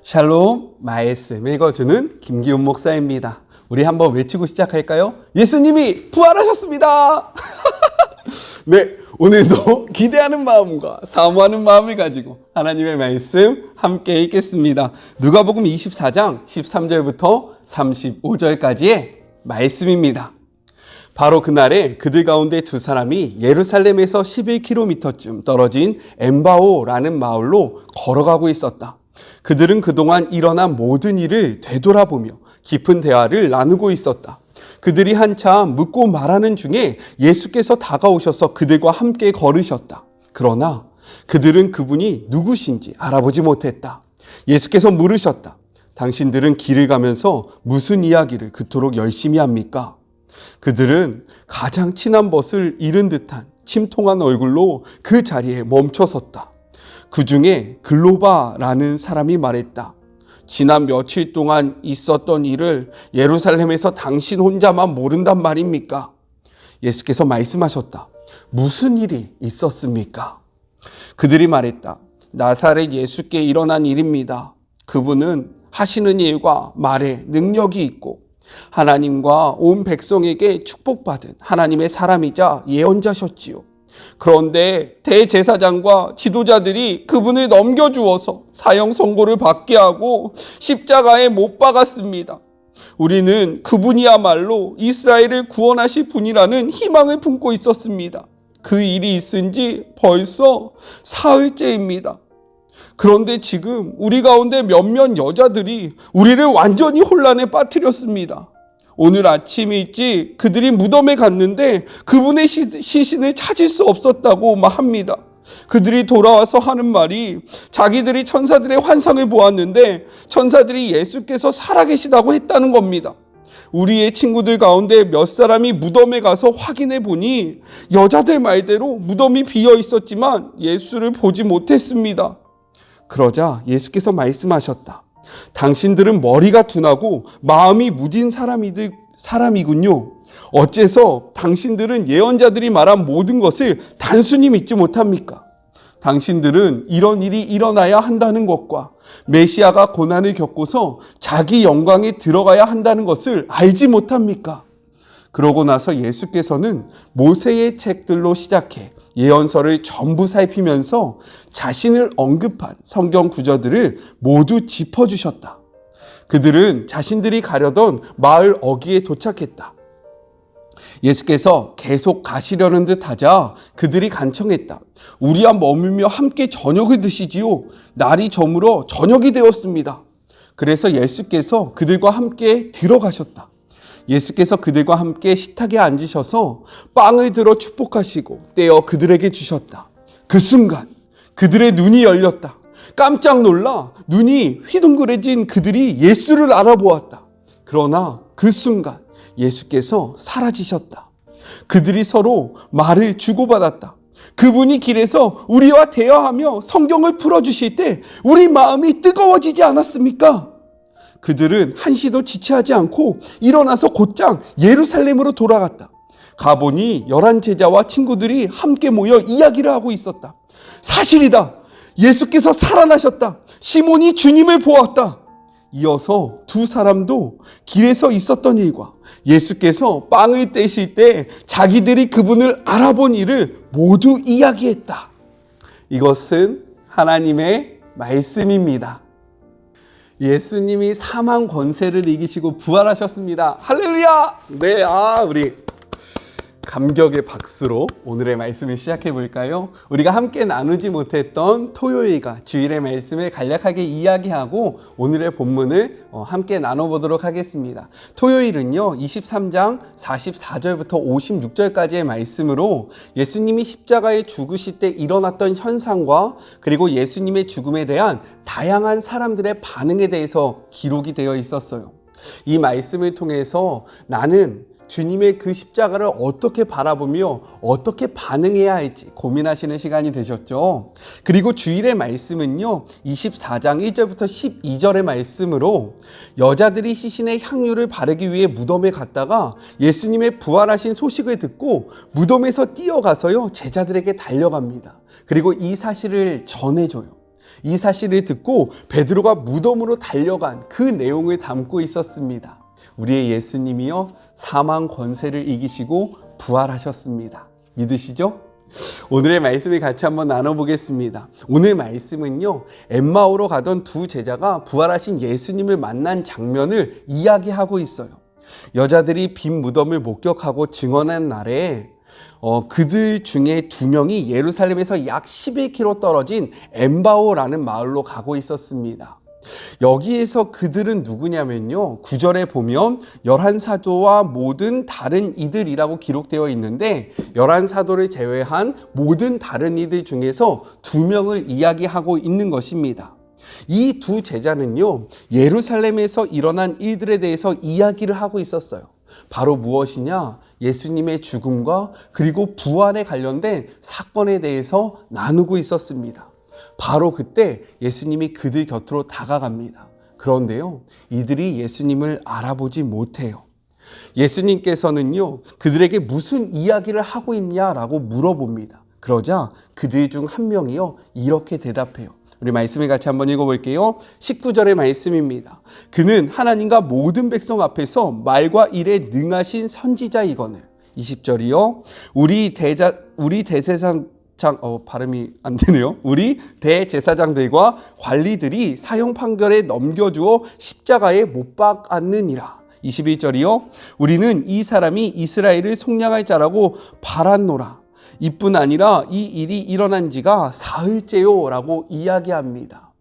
샬롬 말씀 읽어주는 김기훈 목사입니다. 우리 한번 외치고 시작할까요? 예수님이 부활하셨습니다. 네, 오늘도 기대하는 마음과 사모하는 마음을 가지고 하나님의 말씀 함께 읽겠습니다. 누가복음 24장 13절부터 35절까지의 말씀입니다. 바로 그날에 그들 가운데 두 사람이 예루살렘에서 11km쯤 떨어진 엠바오라는 마을로 걸어가고 있었다. 그들은 그동안 일어난 모든 일을 되돌아보며 깊은 대화를 나누고 있었다. 그들이 한참 묻고 말하는 중에 예수께서 다가오셔서 그들과 함께 걸으셨다. 그러나 그들은 그분이 누구신지 알아보지 못했다. 예수께서 물으셨다. 당신들은 길을 가면서 무슨 이야기를 그토록 열심히 합니까? 그들은 가장 친한 벗을 잃은 듯한 침통한 얼굴로 그 자리에 멈춰섰다. 그 중에 글로바라는 사람이 말했다. 지난 며칠 동안 있었던 일을 예루살렘에서 당신 혼자만 모른단 말입니까? 예수께서 말씀하셨다. 무슨 일이 있었습니까? 그들이 말했다. 나사렛 예수께 일어난 일입니다. 그분은 하시는 일과 말에 능력이 있고 하나님과 온 백성에게 축복받은 하나님의 사람이자 예언자셨지요. 그런데 대제사장과 지도자들이 그분을 넘겨주어서 사형 선고를 받게 하고 십자가에 못 박았습니다. 우리는 그분이야말로 이스라엘을 구원하실 분이라는 희망을 품고 있었습니다. 그 일이 있은 지 벌써 사흘째입니다. 그런데 지금 우리 가운데 몇몇 여자들이 우리를 완전히 혼란에 빠뜨렸습니다. 오늘 아침 일찍 그들이 무덤에 갔는데 그분의 시신을 찾을 수 없었다고 합니다. 그들이 돌아와서 하는 말이 자기들이 천사들의 환상을 보았는데 천사들이 예수께서 살아계시다고 했다는 겁니다. 우리의 친구들 가운데 몇 사람이 무덤에 가서 확인해 보니 여자들 말대로 무덤이 비어 있었지만 예수를 보지 못했습니다. 그러자 예수께서 말씀하셨다. 당신들은 머리가 둔하고 마음이 무딘 사람이군요. 어째서 당신들은 예언자들이 말한 모든 것을 단순히 믿지 못합니까? 당신들은 이런 일이 일어나야 한다는 것과 메시아가 고난을 겪고서 자기 영광에 들어가야 한다는 것을 알지 못합니까? 그러고 나서 예수께서는 모세의 책들로 시작해 예언서를 전부 살피면서 자신을 언급한 성경 구절들을 모두 짚어주셨다. 그들은 자신들이 가려던 마을 어귀에 도착했다. 예수께서 계속 가시려는 듯 하자 그들이 간청했다. 우리와 머물며 함께 저녁을 드시지요. 날이 저물어 저녁이 되었습니다. 그래서 예수께서 그들과 함께 들어가셨다. 예수께서 그들과 함께 식탁에 앉으셔서 빵을 들어 축복하시고 떼어 그들에게 주셨다. 그 순간 그들의 눈이 열렸다. 깜짝 놀라 눈이 휘둥그레진 그들이 예수를 알아보았다. 그러나 그 순간 예수께서 사라지셨다. 그들이 서로 말을 주고받았다. 그분이 길에서 우리와 대화하며 성경을 풀어주실 때 우리 마음이 뜨거워지지 않았습니까? 그들은 한시도 지체하지 않고 일어나서 곧장 예루살렘으로 돌아갔다. 가보니 11 제자와 친구들이 함께 모여 이야기를 하고 있었다. 사실이다. 예수께서 살아나셨다. 시몬이 주님을 보았다. 이어서 두 사람도 길에서 있었던 일과 예수께서 빵을 떼실 때 자기들이 그분을 알아본 일을 모두 이야기했다. 이것은 하나님의 말씀입니다. 예수님이 사망 권세를 이기시고 부활하셨습니다. 할렐루야! 네, 우리 감격의 박수로 오늘의 말씀을 시작해 볼까요? 우리가 함께 나누지 못했던 토요일과 주일의 말씀을 간략하게 이야기하고 오늘의 본문을 함께 나눠보도록 하겠습니다. 토요일은요, 23장 44절부터 56절까지의 말씀으로 예수님이 십자가에 죽으실 때 일어났던 현상과 그리고 예수님의 죽음에 대한 다양한 사람들의 반응에 대해서 기록이 되어 있었어요. 이 말씀을 통해서 나는 주님의 그 십자가를 어떻게 바라보며 어떻게 반응해야 할지 고민하시는 시간이 되셨죠. 그리고 주일의 말씀은요, 24장 1절부터 12절의 말씀으로 여자들이 시신의 향유를 바르기 위해 무덤에 갔다가 예수님의 부활하신 소식을 듣고 무덤에서 뛰어가서요 제자들에게 달려갑니다. 그리고 이 사실을 전해줘요. 이 사실을 듣고 베드로가 무덤으로 달려간 그 내용을 담고 있었습니다. 우리의 예수님이요, 사망 권세를 이기시고 부활하셨습니다. 믿으시죠? 오늘의 말씀을 같이 한번 나눠보겠습니다. 오늘 말씀은요, 엠마오로 가던 두 제자가 부활하신 예수님을 만난 장면을 이야기하고 있어요. 여자들이 빈 무덤을 목격하고 증언한 날에 그들 중에 두 명이 예루살렘에서 약 11km 떨어진 엠바오라는 마을로 가고 있었습니다. 여기에서 그들은 누구냐면요, 9절에 보면 11사도와 모든 다른 이들이라고 기록되어 있는데 11사도를 제외한 모든 다른 이들 중에서 두 명을 이야기하고 있는 것입니다. 이 두 제자는요, 예루살렘에서 일어난 일들에 대해서 이야기를 하고 있었어요. 바로 무엇이냐? 예수님의 죽음과 그리고 부활에 관련된 사건에 대해서 나누고 있었습니다. 바로 그때 예수님이 그들 곁으로 다가갑니다. 그런데요, 이들이 예수님을 알아보지 못해요. 예수님께서는요, 그들에게 무슨 이야기를 하고 있냐라고 물어봅니다. 그러자 그들 중 한 명이요, 이렇게 대답해요. 우리 말씀을 같이 한번 읽어볼게요. 19절의 말씀입니다. 그는 하나님과 모든 백성 앞에서 말과 일에 능하신 선지자이거늘. 20절이요. 우리 대제사장들과 관리들이 사형 판결에 넘겨주어 십자가에 못 박았느니라. 21절이요. 우리는 이 사람이 이스라엘을 속량할 자라고 바랐노라. 이뿐 아니라 이 일이 일어난 지가 사흘째요 라고 이야기합니다.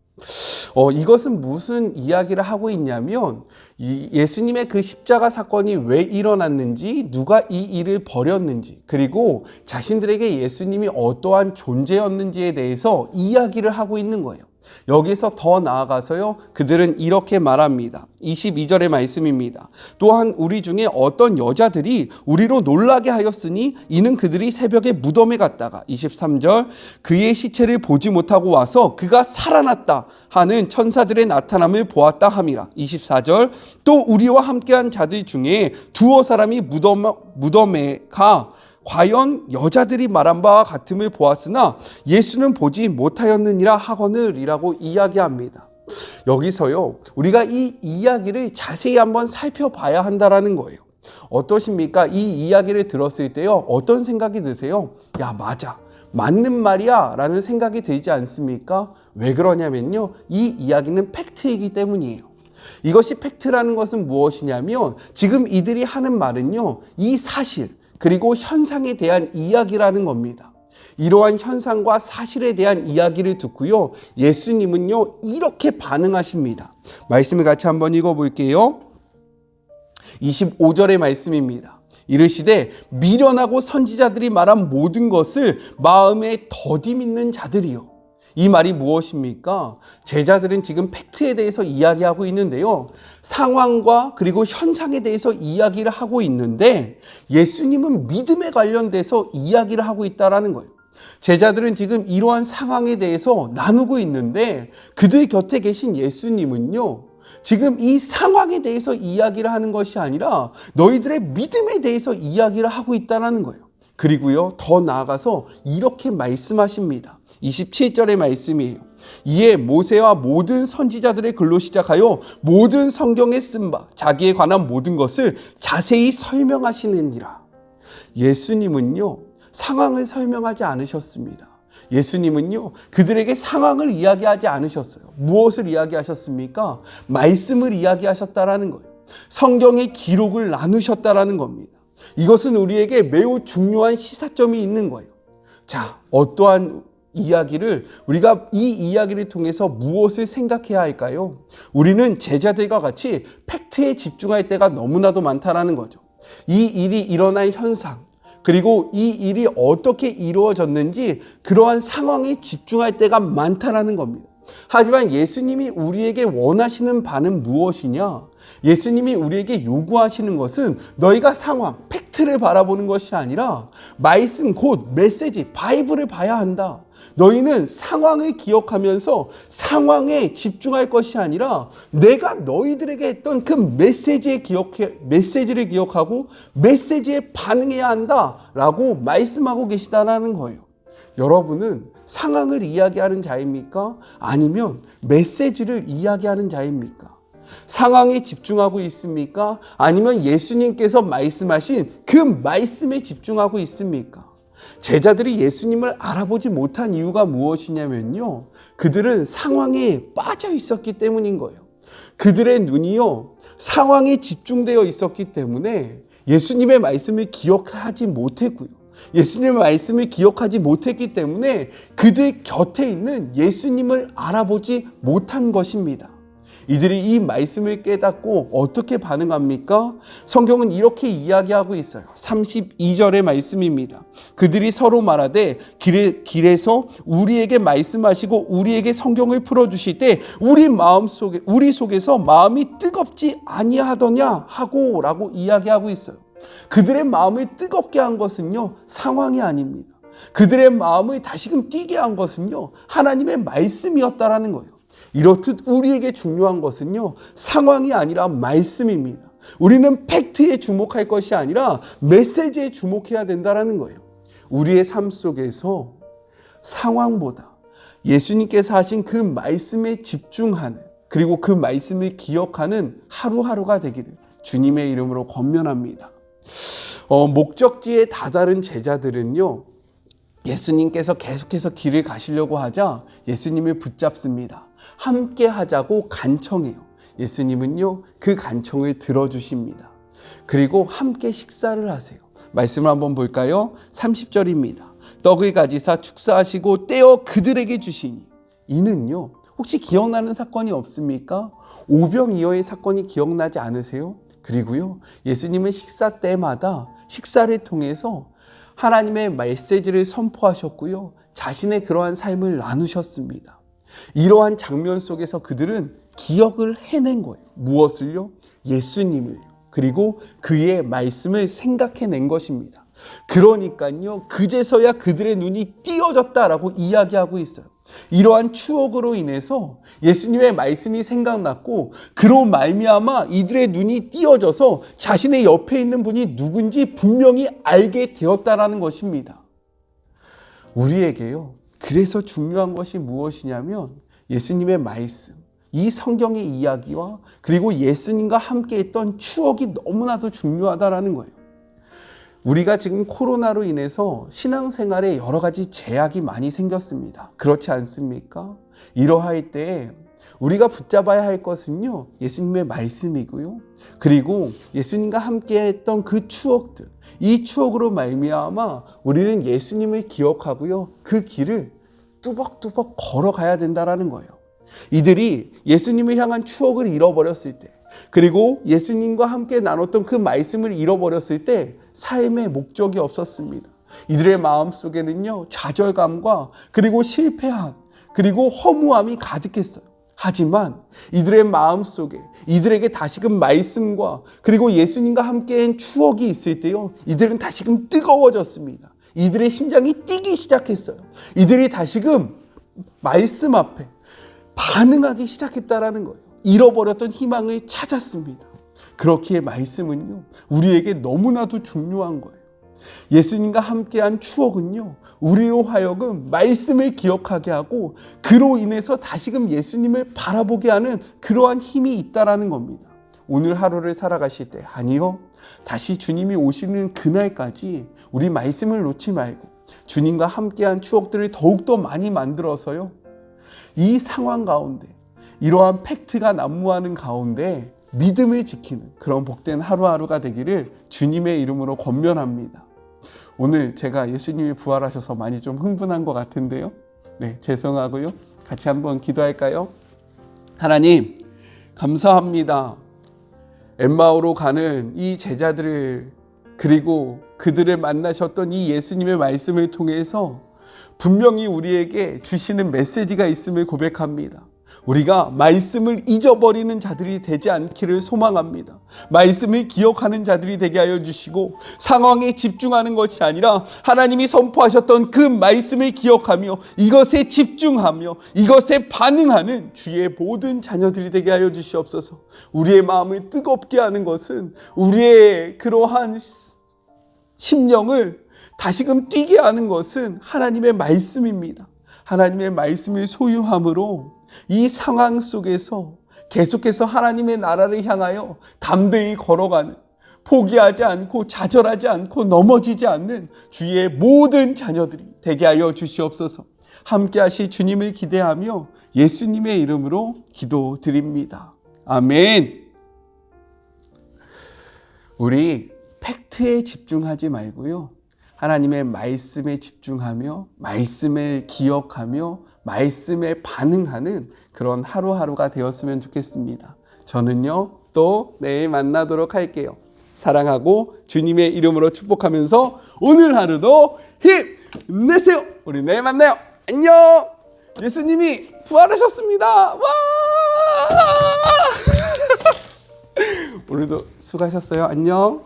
이것은 무슨 이야기를 하고 있냐면 예수님의 그 십자가 사건이 왜 일어났는지, 누가 이 일을 벌였는지, 그리고 자신들에게 예수님이 어떠한 존재였는지에 대해서 이야기를 하고 있는 거예요. 여기서 더 나아가서요, 그들은 이렇게 말합니다. 22절의 말씀입니다. 또한 우리 중에 어떤 여자들이 우리로 놀라게 하였으니 이는 그들이 새벽에 무덤에 갔다가 23절 그의 시체를 보지 못하고 와서 그가 살아났다 하는 천사들의 나타남을 보았다 함이라. 24절 또 우리와 함께한 자들 중에 두어 사람이 무덤에 가 과연 여자들이 말한 바와 같음을 보았으나 예수는 보지 못하였느니라 하거늘이라고 이야기합니다. 여기서요, 우리가 이 이야기를 자세히 한번 살펴봐야 한다라는 거예요. 어떠십니까? 이 이야기를 들었을 때요, 어떤 생각이 드세요? 야, 맞아, 맞는 말이야 라는 생각이 들지 않습니까? 왜 그러냐면요, 이 이야기는 팩트이기 때문이에요. 이것이 팩트라는 것은 무엇이냐면 지금 이들이 하는 말은요, 이 사실 그리고 현상에 대한 이야기라는 겁니다. 이러한 현상과 사실에 대한 이야기를 듣고요, 예수님은요, 이렇게 반응하십니다. 말씀을 같이 한번 읽어볼게요. 25절의 말씀입니다. 이르시되 미련하고 선지자들이 말한 모든 것을 마음에 더디 믿는 자들이요. 이 말이 무엇입니까? 제자들은 지금 팩트에 대해서 이야기하고 있는데요, 상황과 그리고 현상에 대해서 이야기를 하고 있는데 예수님은 믿음에 관련돼서 이야기를 하고 있다는 거예요. 제자들은 지금 이러한 상황에 대해서 나누고 있는데 그들 곁에 계신 예수님은요, 지금 이 상황에 대해서 이야기를 하는 것이 아니라 너희들의 믿음에 대해서 이야기를 하고 있다는 거예요. 그리고요, 더 나아가서 이렇게 말씀하십니다. 27절의 말씀이에요. 이에 모세와 모든 선지자들의 글로 시작하여 모든 성경에 쓴 바 자기에 관한 모든 것을 자세히 설명하시느니라. 예수님은요, 상황을 설명하지 않으셨습니다. 예수님은요, 그들에게 상황을 이야기하지 않으셨어요. 무엇을 이야기하셨습니까? 말씀을 이야기하셨다라는 거예요. 성경의 기록을 나누셨다라는 겁니다. 이것은 우리에게 매우 중요한 시사점이 있는 거예요. 자, 어떠한 이야기를, 우리가 이 이야기를 통해서 무엇을 생각해야 할까요? 우리는 제자들과 같이 팩트에 집중할 때가 너무나도 많다라는 거죠. 이 일이 일어난 현상, 그리고 이 일이 어떻게 이루어졌는지 그러한 상황에 집중할 때가 많다라는 겁니다. 하지만 예수님이 우리에게 원하시는 바는 무엇이냐? 예수님이 우리에게 요구하시는 것은 너희가 상황, 팩트를 바라보는 것이 아니라 말씀, 곧 메시지, 바이블을 봐야 한다. 너희는 상황을 기억하면서 상황에 집중할 것이 아니라 내가 너희들에게 했던 그 메시지를 기억하고 메시지에 반응해야 한다라고 말씀하고 계시다는 거예요. 여러분은 상황을 이야기하는 자입니까? 아니면 메시지를 이야기하는 자입니까? 상황에 집중하고 있습니까? 아니면 예수님께서 말씀하신 그 말씀에 집중하고 있습니까? 제자들이 예수님을 알아보지 못한 이유가 무엇이냐면요, 그들은 상황에 빠져 있었기 때문인 거예요. 그들의 눈이요, 상황에 집중되어 있었기 때문에 예수님의 말씀을 기억하지 못했고요, 예수님의 말씀을 기억하지 못했기 때문에 그들 곁에 있는 예수님을 알아보지 못한 것입니다. 이들이 이 말씀을 깨닫고 어떻게 반응합니까? 성경은 이렇게 이야기하고 있어요. 32절의 말씀입니다. 그들이 서로 말하되 길에서 우리에게 말씀하시고 우리에게 성경을 풀어주실 때 우리 속에서 마음이 뜨겁지 아니하더냐 하고 라고 이야기하고 있어요. 그들의 마음을 뜨겁게 한 것은요, 상황이 아닙니다. 그들의 마음을 다시금 뛰게 한 것은요, 하나님의 말씀이었다라는 거예요. 이렇듯 우리에게 중요한 것은요, 상황이 아니라 말씀입니다. 우리는 팩트에 주목할 것이 아니라 메시지에 주목해야 된다는 거예요. 우리의 삶 속에서 상황보다 예수님께서 하신 그 말씀에 집중하는, 그리고 그 말씀을 기억하는 하루하루가 되기를 주님의 이름으로 권면합니다. 목적지에 다다른 제자들은요, 예수님께서 계속해서 길을 가시려고 하자 예수님을 붙잡습니다. 함께 하자고 간청해요. 예수님은요, 그 간청을 들어주십니다. 그리고 함께 식사를 하세요. 말씀을 한번 볼까요? 30절입니다. 떡을 가지사 축사하시고 떼어 그들에게 주시니. 이는요, 혹시 기억나는 사건이 없습니까? 오병이어의 사건이 기억나지 않으세요? 그리고요, 예수님은 식사 때마다 식사를 통해서 하나님의 메시지를 선포하셨고요, 자신의 그러한 삶을 나누셨습니다. 이러한 장면 속에서 그들은 기억을 해낸 거예요. 무엇을요? 예수님을요. 그리고 그의 말씀을 생각해낸 것입니다. 그러니까요, 그제서야 그들의 눈이 띄어졌다라고 이야기하고 있어요. 이러한 추억으로 인해서 예수님의 말씀이 생각났고, 그로 말미암아 이들의 눈이 띄어져서 자신의 옆에 있는 분이 누군지 분명히 알게 되었다라는 것입니다. 우리에게요, 그래서 중요한 것이 무엇이냐면 예수님의 말씀, 이 성경의 이야기와 그리고 예수님과 함께 했던 추억이 너무나도 중요하다라는 거예요. 우리가 지금 코로나로 인해서 신앙생활에 여러 가지 제약이 많이 생겼습니다. 그렇지 않습니까? 이러할 때 우리가 붙잡아야 할 것은요, 예수님의 말씀이고요, 그리고 예수님과 함께 했던 그 추억들, 이 추억으로 말미암아 우리는 예수님을 기억하고요, 그 길을 뚜벅뚜벅 걸어가야 된다라는 거예요. 이들이 예수님을 향한 추억을 잃어버렸을 때, 그리고 예수님과 함께 나눴던 그 말씀을 잃어버렸을 때 삶의 목적이 없었습니다. 이들의 마음속에는요, 좌절감과 그리고 실패함, 그리고 허무함이 가득했어요. 하지만 이들의 마음속에 이들에게 다시금 말씀과 그리고 예수님과 함께한 추억이 있을 때요, 이들은 다시금 뜨거워졌습니다. 이들의 심장이 뛰기 시작했어요. 이들이 다시금 말씀 앞에 반응하기 시작했다라는 거예요. 잃어버렸던 희망을 찾았습니다. 그렇기에 말씀은요, 우리에게 너무나도 중요한 거예요. 예수님과 함께한 추억은요, 우리로 하여금 말씀을 기억하게 하고 그로 인해서 다시금 예수님을 바라보게 하는 그러한 힘이 있다라는 겁니다. 오늘 하루를 살아가실 때, 아니요, 다시 주님이 오시는 그날까지 우리 말씀을 놓지 말고 주님과 함께한 추억들을 더욱더 많이 만들어서요, 이 상황 가운데 이러한 팩트가 난무하는 가운데 믿음을 지키는 그런 복된 하루하루가 되기를 주님의 이름으로 권면합니다. 오늘 제가 예수님이 부활하셔서 많이 좀 흥분한 것 같은데요. 네, 죄송하고요. 같이 한번 기도할까요? 하나님, 감사합니다. 엠마오로 가는 이 제자들을, 그리고 그들을 만나셨던 이 예수님의 말씀을 통해서 분명히 우리에게 주시는 메시지가 있음을 고백합니다. 우리가 말씀을 잊어버리는 자들이 되지 않기를 소망합니다. 말씀을 기억하는 자들이 되게 하여 주시고, 상황에 집중하는 것이 아니라 하나님이 선포하셨던 그 말씀을 기억하며 이것에 집중하며 이것에 반응하는 주의 모든 자녀들이 되게 하여 주시옵소서. 우리의 마음을 뜨겁게 하는 것은 우리의 그러한 심령을 다시금 뛰게 하는 것은 하나님의 말씀입니다. 하나님의 말씀을 소유함으로 이 상황 속에서 계속해서 하나님의 나라를 향하여 담대히 걸어가는, 포기하지 않고 좌절하지 않고 넘어지지 않는 주의 모든 자녀들이 되게 하여 주시옵소서. 함께 하실 주님을 기대하며 예수님의 이름으로 기도드립니다. 아멘. 우리 팩트에 집중하지 말고요, 하나님의 말씀에 집중하며 말씀을 기억하며 말씀에 반응하는 그런 하루하루가 되었으면 좋겠습니다. 저는요, 또 내일 만나도록 할게요. 사랑하고 주님의 이름으로 축복하면서 오늘 하루도 힘내세요. 우리 내일 만나요. 안녕. 예수님이 부활하셨습니다. 와! 오늘도 수고하셨어요. 안녕.